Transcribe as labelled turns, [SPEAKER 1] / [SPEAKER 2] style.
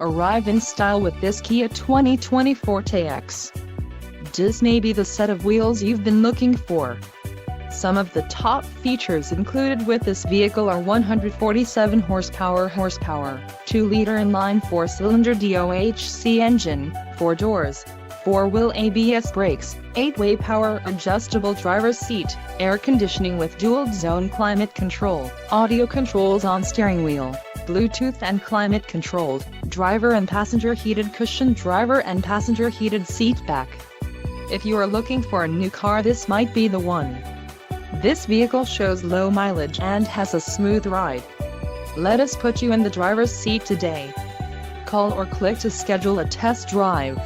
[SPEAKER 1] Arrive in style with this Kia 2020 Forte EX. This may be the set of wheels you've been looking for. Some of the top features included with this vehicle are 147 horsepower, 2-liter inline 4-cylinder DOHC engine, 4 doors, 4-wheel ABS brakes, 8-way power adjustable driver's seat, air conditioning with dual-zone climate control, audio controls on steering wheel, Bluetooth and climate-controlled, driver and passenger heated cushion, driver and passenger heated seat back. If you are looking for a new car, this might be the one. This vehicle shows low mileage and has a smooth ride. Let us put you in the driver's seat today. Call or click to schedule a test drive.